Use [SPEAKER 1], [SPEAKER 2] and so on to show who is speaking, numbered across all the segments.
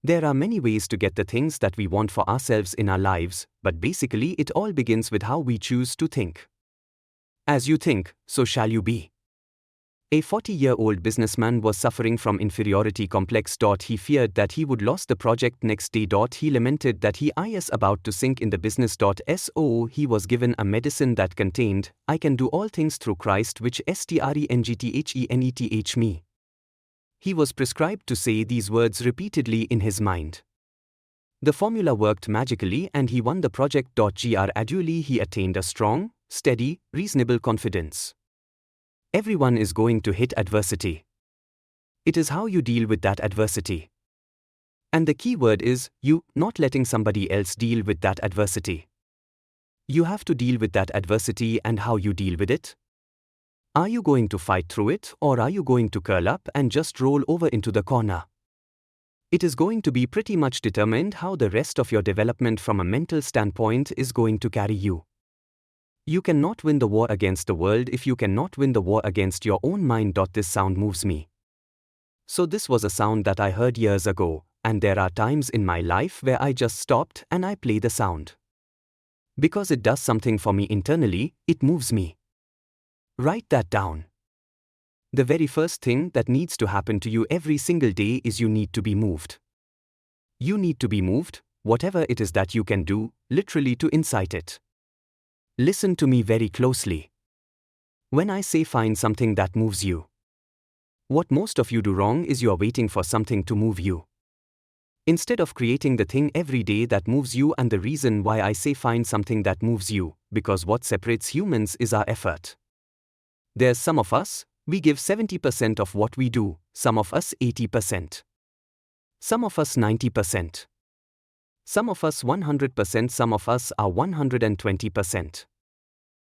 [SPEAKER 1] There are many ways to get the things that we want for ourselves in our lives, but basically it all begins with how we choose to think. As you think, so shall you be. A 40-year-old businessman was suffering from inferiority complex. He feared that he would lose the project next day. He lamented that he is about to sink in the business. So he was given a medicine that contained, "I can do all things through Christ which strengthens me." He was prescribed to say these words repeatedly in his mind. The formula worked magically and he won the project. Gradually he attained a strong, steady, reasonable confidence. Everyone is going to hit adversity. It is how you deal with that adversity. And the key word is you, not letting somebody else deal with that adversity. You have to deal with that adversity, and how you deal with it. Are you going to fight through it, or are you going to curl up and just roll over into the corner? It is going to be pretty much determined how the rest of your development from a mental standpoint is going to carry you. You cannot win the war against the world if you cannot win the war against your own mind. This sound moves me. So this was a sound that I heard years ago, and there are times in my life where I just stopped and I play the sound. Because it does something for me internally, it moves me. Write that down. The very first thing that needs to happen to you every single day is you need to be moved. You need to be moved, whatever it is that you can do, literally to incite it. Listen to me very closely. When I say find something that moves you, what most of you do wrong is you are waiting for something to move you. Instead of creating the thing every day that moves you. And the reason why I say find something that moves you, because what separates humans is our effort. There's some of us, we give 70% of what we do, some of us 80%. Some of us 90%. Some of us 100%, some of us are 120%.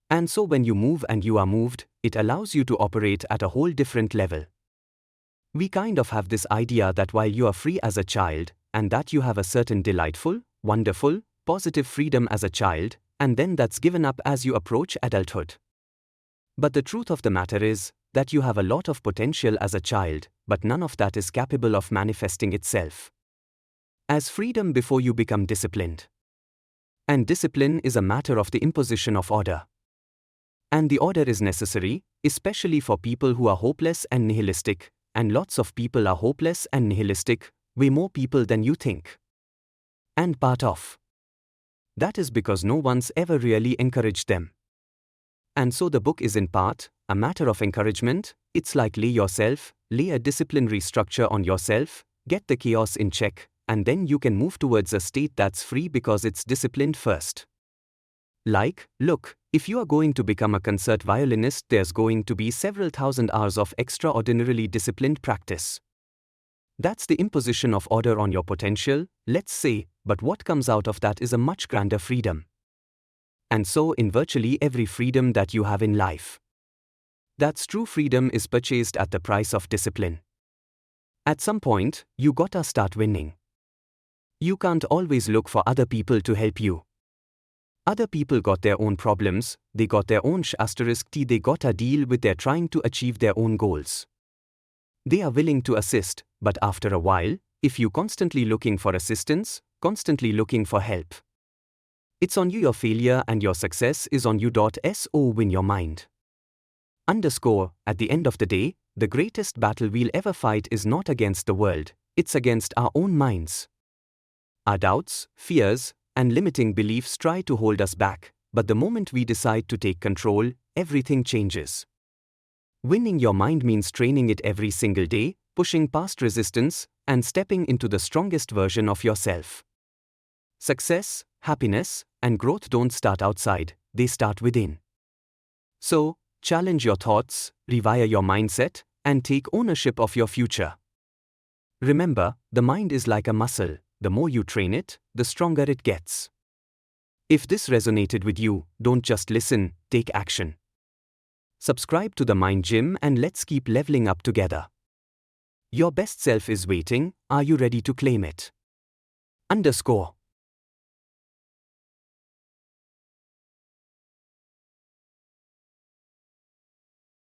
[SPEAKER 1] And so when you move and you are moved, it allows you to operate at a whole different level. We kind of have this idea that while you are free as a child, and that you have a certain delightful, wonderful, positive freedom as a child, and then that's given up as you approach adulthood. But the truth of the matter is that you have a lot of potential as a child, but none of that is capable of manifesting itself as freedom before you become disciplined. And discipline is a matter of the imposition of order. And the order is necessary, especially for people who are hopeless and nihilistic, and lots of people are hopeless and nihilistic, way more people than you think. And part of that is because no one's ever really encouraged them. And so the book is in part a matter of encouragement. It's like lay a disciplinary structure on yourself, get the chaos in check, and then you can move towards a state that's free because it's disciplined first. Like, look, if you are going to become a concert violinist, there's going to be several thousand hours of extraordinarily disciplined practice. That's the imposition of order on your potential, let's say, but what comes out of that is a much grander freedom. And so in virtually every freedom that you have in life, that's true freedom is purchased at the price of discipline. At some point, you gotta start winning. You can't always look for other people to help you. Other people got their own problems, they got their own they gotta deal with their trying to achieve their own goals. They are willing to assist, but after a while, if you constantly looking for assistance, constantly looking for help, it's on you. Your failure and your success is on you. So win your mind. At the end of the day, the greatest battle we'll ever fight is not against the world, it's against our own minds. Our doubts, fears, and limiting beliefs try to hold us back, but the moment we decide to take control, everything changes. Winning your mind means training it every single day, pushing past resistance, and stepping into the strongest version of yourself. Success, happiness, and growth don't start outside, they start within. So, challenge your thoughts, rewire your mindset, and take ownership of your future. Remember, the mind is like a muscle. The more you train it, the stronger it gets. If this resonated with you, don't just listen, take action. Subscribe to the Mind Gym and let's keep leveling up together. Your best self is waiting, are you ready to claim it? _